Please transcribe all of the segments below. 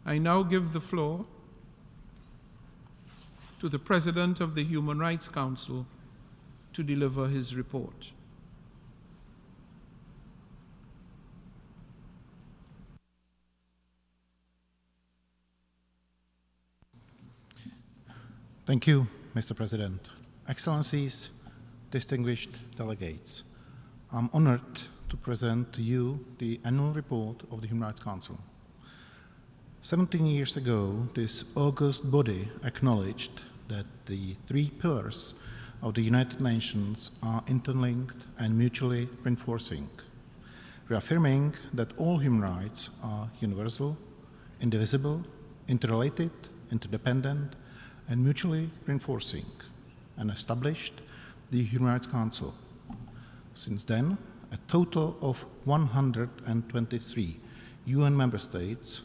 I now give the floor to the President of the Human Rights Council to deliver his report. Thank you, Mr. President. Excellencies, distinguished delegates, I'm honored to present to you the annual report of the Human Rights Council. 17 years ago, this august body acknowledged that the three pillars of the United Nations are interlinked and mutually reinforcing, reaffirming that all human rights are universal, indivisible, interrelated, interdependent, and mutually reinforcing, and established the Human Rights Council. Since then, a total of 123 UN member states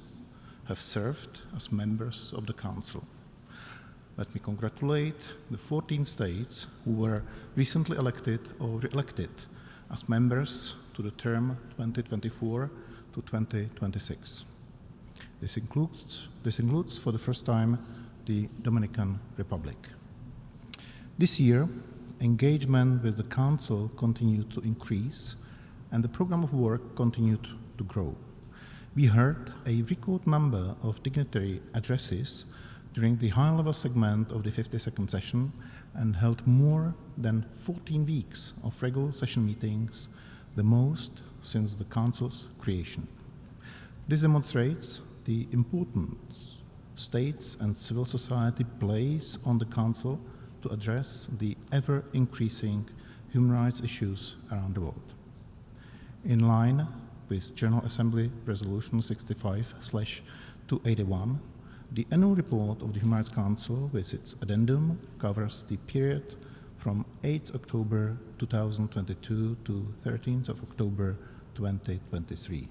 have served as members of the Council. Let me congratulate the 14 states who were recently elected or re-elected as members to the term 2024 to 2026. This includes for the first time the Dominican Republic. This year, engagement with the Council continued to increase and the program of work continued to grow. We heard a record number of dignitary addresses during the high-level segment of the 52nd session and held more than 14 weeks of regular session meetings, the most since the Council's creation. This demonstrates the importance states and civil society place on the Council to address the ever-increasing human rights issues around the world. In line with General Assembly Resolution 65/281, the annual report of the Human Rights Council with its addendum covers the period from 8th October 2022 to 13th of October 2023.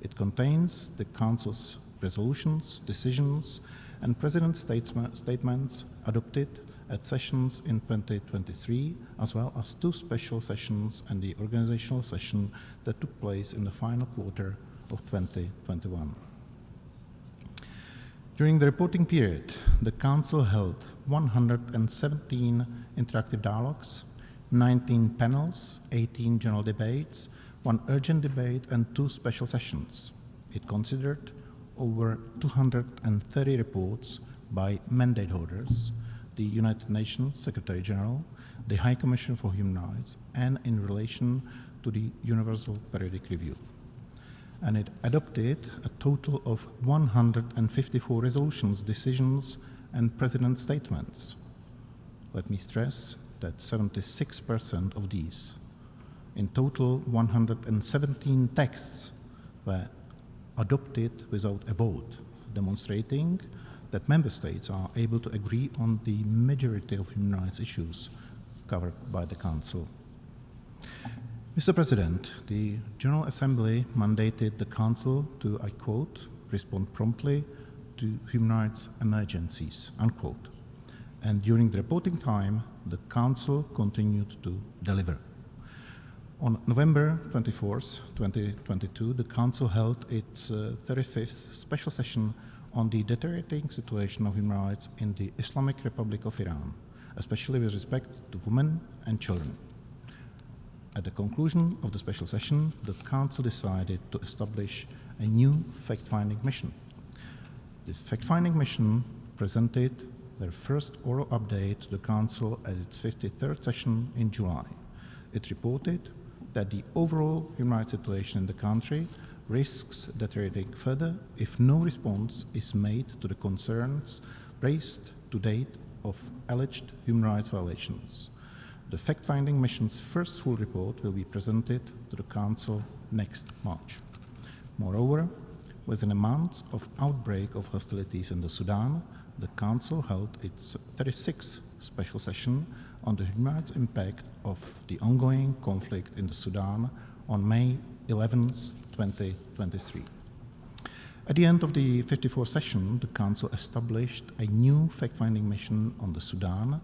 It contains the Council's resolutions, decisions, and President's statements adopted at sessions in 2023, as well as two special sessions and the organizational session that took place in the final quarter of 2021. During the reporting period, the Council held 117 interactive dialogues, 19 panels, 18 general debates, 1 urgent debate, and 2 special sessions. It considered over 230 reports by mandate holders, the United Nations Secretary General, the High Commission for Human Rights, and in relation to the Universal Periodic Review. And it adopted a total of 154 resolutions, decisions, and President statements. Let me stress that 76% of these, in total 117 texts, were adopted without a vote, demonstrating that member states are able to agree on the majority of human rights issues covered by the Council. Mr. President, the General Assembly mandated the Council to, I quote, respond promptly to human rights emergencies, unquote. And during the reporting time, the Council continued to deliver. On November 24th, 2022, the Council held its 35th special session on the deteriorating situation of human rights in the Islamic Republic of Iran, especially with respect to women and children. At the conclusion of the special session, the Council decided to establish a new fact-finding mission. This fact-finding mission presented their first oral update to the Council at its 53rd session in July. It reported that the overall human rights situation in the country risks deteriorating further if no response is made to the concerns raised to date of alleged human rights violations. The fact-finding mission's first full report will be presented to the Council next March. Moreover, within a month of outbreak of hostilities in the Sudan, the Council held its 36th special session on the human rights impact of the ongoing conflict in the Sudan on May 11, 2023. At the end of the 54th session, the Council established a new fact-finding mission on the Sudan,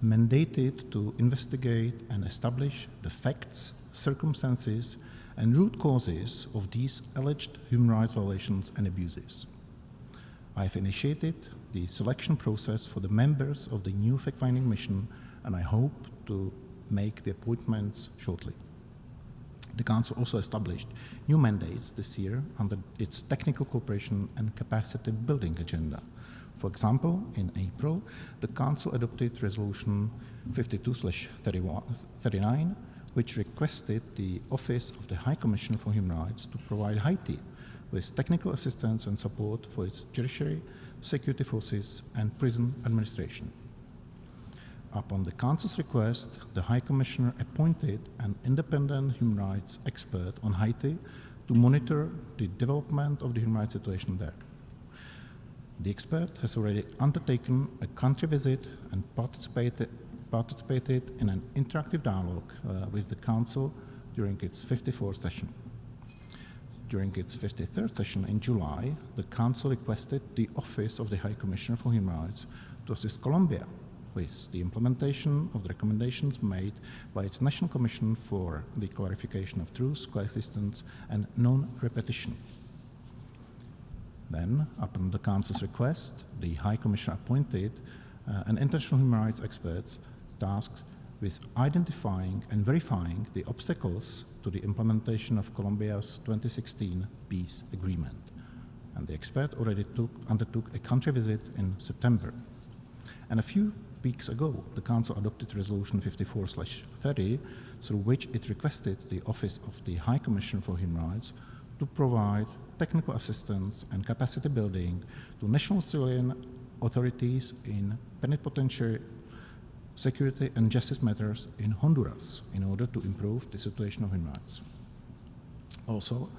mandated to investigate and establish the facts, circumstances, and root causes of these alleged human rights violations and abuses. I have initiated the selection process for the members of the new fact-finding mission, and I hope to make the appointments shortly. The Council also established new mandates this year under its technical cooperation and capacity building agenda. For example, in April, the Council adopted Resolution 52/39, which requested the Office of the High Commissioner for Human Rights to provide Haiti with technical assistance and support for its judiciary, security forces, and prison administration. Upon the Council's request, the High Commissioner appointed an independent human rights expert on Haiti to monitor the development of the human rights situation there. The expert has already undertaken a country visit and participated in an interactive dialogue with the Council during its 54th session. During its 53rd session in July, the Council requested the Office of the High Commissioner for Human Rights to assist Colombia with the implementation of the recommendations made by its National Commission for the Clarification of Truth, Coexistence, and Non-Repetition. Then, upon the Council's request, the High Commissioner appointed an international human rights expert tasked with identifying and verifying the obstacles to the implementation of Colombia's 2016 peace agreement. And the expert already undertook a country visit in September. And a few weeks ago, the Council adopted Resolution 54/30, through which it requested the Office of the High Commissioner for Human Rights to provide technical assistance and capacity building to national civilian authorities in plenipotentiary security and justice matters in Honduras in order to improve the situation of human rights. Also,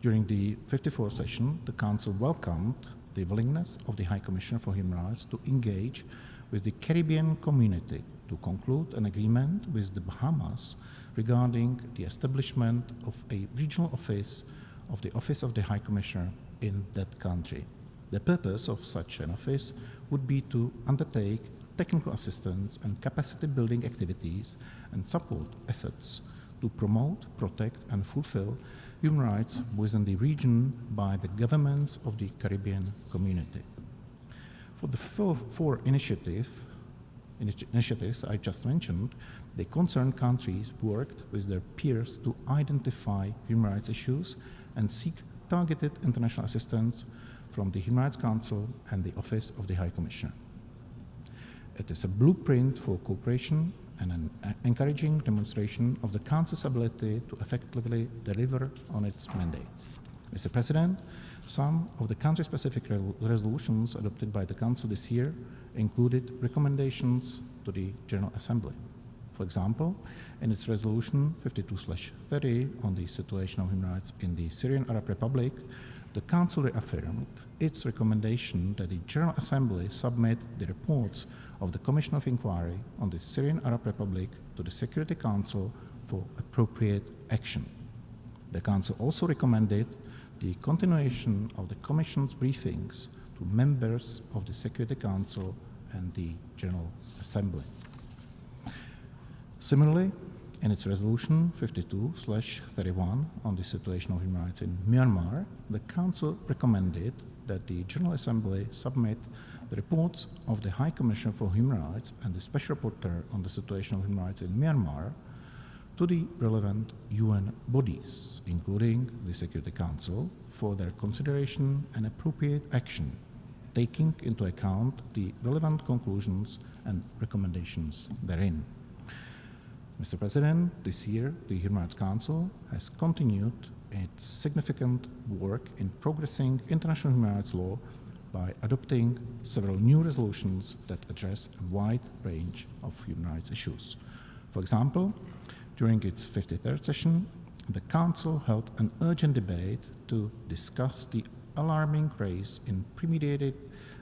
during the 54th session, the Council welcomed the willingness of the High Commissioner for Human Rights to engage with the Caribbean community to conclude an agreement with the Bahamas regarding the establishment of a regional office of the High Commissioner in that country. The purpose of such an office would be to undertake technical assistance and capacity building activities and support efforts to promote, protect, and fulfill human rights within the region by the governments of the Caribbean community. For the four initiatives I just mentioned, the concerned countries worked with their peers to identify human rights issues and seek targeted international assistance from the Human Rights Council and the Office of the High Commissioner. It is a blueprint for cooperation and an encouraging demonstration of the Council's ability to effectively deliver on its mandate. Mr. President, some of the country-specific resolutions adopted by the Council this year included recommendations to the General Assembly. For example, in its resolution 52/30 on the situation of human rights in the Syrian Arab Republic, the Council reaffirmed its recommendation that the General Assembly submit the reports of the Commission of Inquiry on the Syrian Arab Republic to the Security Council for appropriate action. The Council also recommended the continuation of the Commission's briefings to members of the Security Council and the General Assembly. Similarly, in its resolution 52/31 on the situation of human rights in Myanmar, the Council recommended that the General Assembly submit the reports of the High Commissioner for Human Rights and the Special Rapporteur on the situation of human rights in Myanmar to the relevant UN bodies, including the Security Council, for their consideration and appropriate action, taking into account the relevant conclusions and recommendations therein. Mr. President, this year the Human Rights Council has continued its significant work in progressing international human rights law by adopting several new resolutions that address a wide range of human rights issues. For example, during its 53rd session, the Council held an urgent debate to discuss the alarming rise in premeditated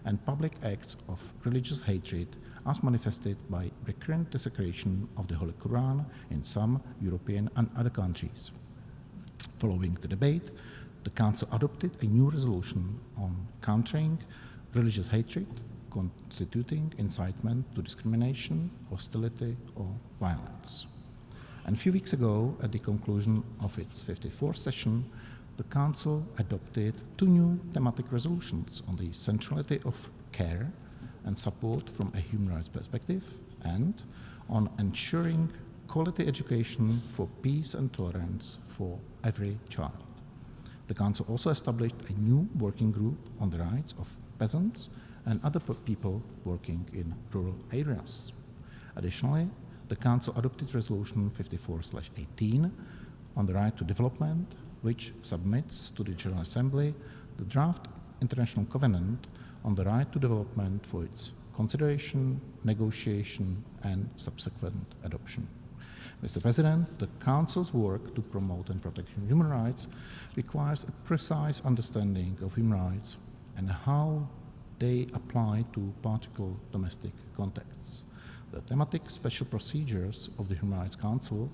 and public acts of religious hatred as manifested by recurrent desecration of the Holy Quran in some European and other countries. Following the debate, the Council adopted a new resolution on countering religious hatred constituting incitement to discrimination, hostility, or violence. And a few weeks ago, at the conclusion of its 54th session, the Council adopted 2 new thematic resolutions on the centrality of care and support from a human rights perspective and on ensuring quality education for peace and tolerance for every child. The Council also established a new working group on the rights of peasants and other people working in rural areas. Additionally, the Council adopted Resolution 54/18 on the right to development, which submits to the General Assembly the draft International Covenant on the right to development for its consideration, negotiation, and subsequent adoption. Mr. President, the Council's work to promote and protect human rights requires a precise understanding of human rights and how they apply to particular domestic contexts. The thematic special procedures of the Human Rights Council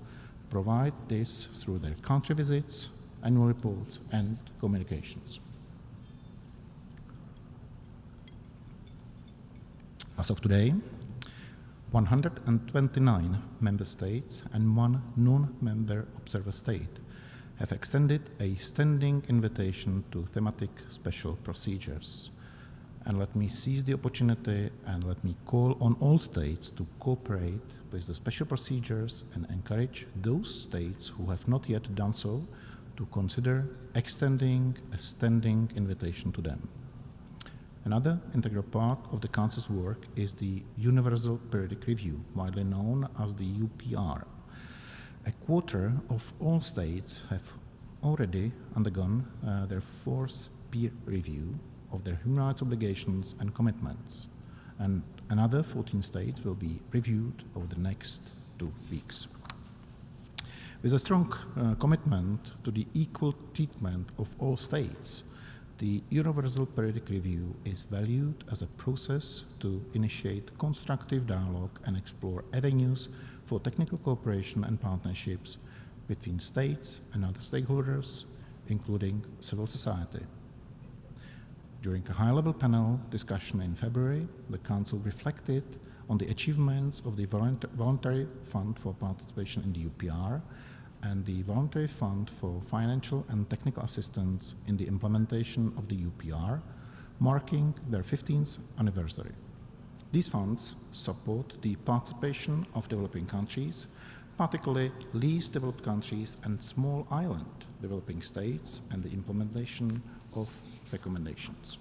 provide this through their country visits, annual reports, and communications. As of today, 129 member states and 1 non-member observer state have extended a standing invitation to thematic special procedures. And let me seize the opportunity and let me call on all states to cooperate with the special procedures and encourage those states who have not yet done so to consider extending a standing invitation to them. Another integral part of the Council's work is the Universal Periodic Review, widely known as the UPR. A quarter of all states have already undergone their 4th peer review of their human rights obligations and commitments, and another 14 states will be reviewed over the next 2 weeks. With a strong commitment to the equal treatment of all states, the Universal Periodic Review is valued as a process to initiate constructive dialogue and explore avenues for technical cooperation and partnerships between states and other stakeholders, including civil society. During a high-level panel discussion in February, the Council reflected on the achievements of the Voluntary Fund for Participation in the UPR and the Voluntary Fund for Financial and Technical Assistance in the implementation of the UPR, marking their 15th anniversary. These funds support the participation of developing countries, particularly least developed countries and small island developing states, and the implementation of recommendations.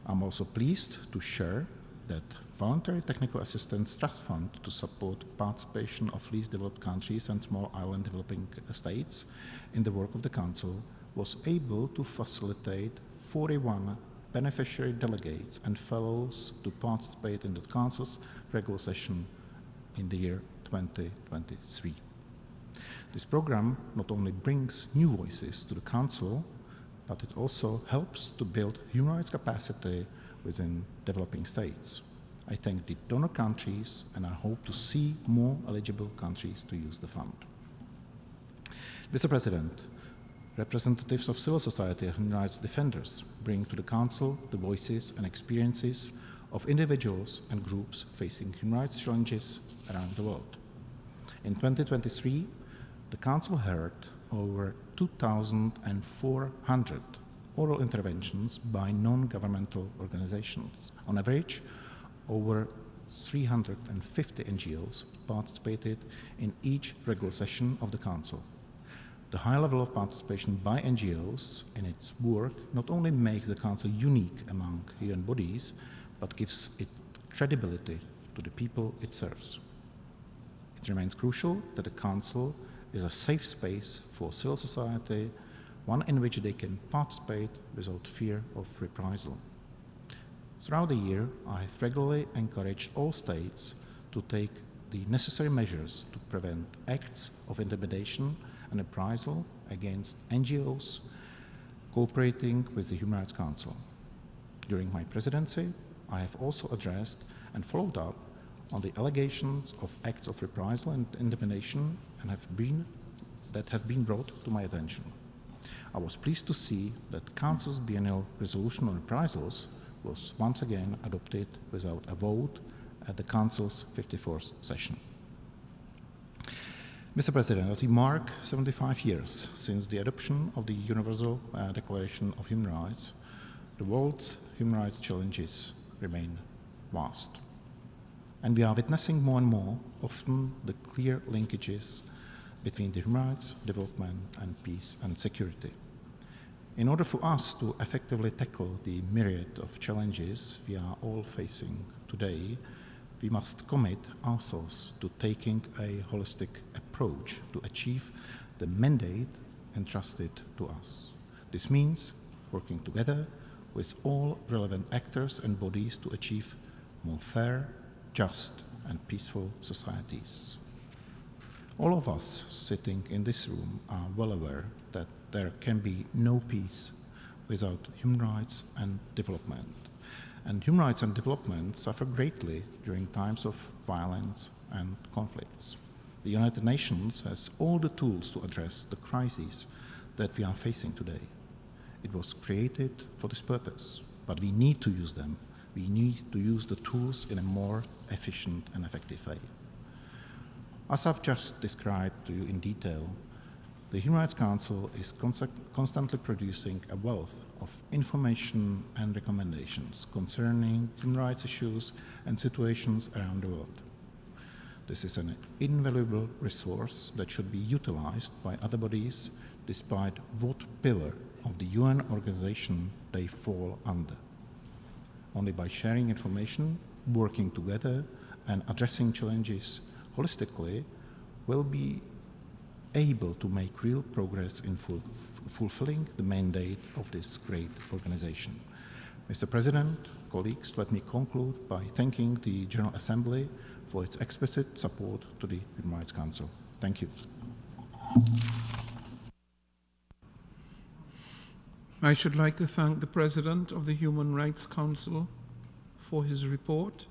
I'm also pleased to share that Voluntary Technical Assistance Trust Fund to support participation of least developed countries and small island developing states in the work of the Council was able to facilitate 41 beneficiary delegates and fellows to participate in the Council's regular session in the year 2023. This program not only brings new voices to the Council, but it also helps to build human rights capacity within developing states. I thank the donor countries and I hope to see more eligible countries to use the fund. Mr. President, representatives of civil society and human rights defenders bring to the Council the voices and experiences of individuals and groups facing human rights challenges around the world. In 2023, the Council heard over 2,400 oral interventions by non-governmental organizations. On average, over 350 NGOs participated in each regular session of the Council. The high level of participation by NGOs in its work not only makes the Council unique among UN bodies, but gives it credibility to the people it serves. It remains crucial that the Council is a safe space for civil society, one in which they can participate without fear of reprisal. Throughout the year, I have regularly encouraged all states to take the necessary measures to prevent acts of intimidation and reprisal against NGOs cooperating with the Human Rights Council. During my presidency, I have also addressed and followed up on the allegations of acts of reprisal and intimidation that have been brought to my attention. I was pleased to see that Council's biennial resolution on reprisals was once again adopted without a vote at the Council's 54th session. Mr. President, as we mark 75 years since the adoption of the Universal Declaration of Human Rights, the world's human rights challenges remain vast. And we are witnessing more and more often the clear linkages between the human rights, development, and peace and security. In order for us to effectively tackle the myriad of challenges we are all facing today, we must commit ourselves to taking a holistic approach to achieve the mandate entrusted to us. This means working together with all relevant actors and bodies to achieve more fair, just, and peaceful societies. All of us sitting in this room are well aware that there can be no peace without human rights and development. And human rights and development suffer greatly during times of violence and conflicts. The United Nations has all the tools to address the crises that we are facing today. It was created for this purpose, but we need to use them. We need to use the tools in a more efficient and effective way. As I've just described to you in detail, the Human Rights Council is constantly producing a wealth of information and recommendations concerning human rights issues and situations around the world. This is an invaluable resource that should be utilized by other bodies despite what pillar of the UN organization they fall under. Only by sharing information, working together, and addressing challenges holistically, will be able to make real progress in fulfilling the mandate of this great organization. Mr. President, colleagues, let me conclude by thanking the General Assembly for its explicit support to the Human Rights Council. Thank you. I should like to thank the President of the Human Rights Council for his report.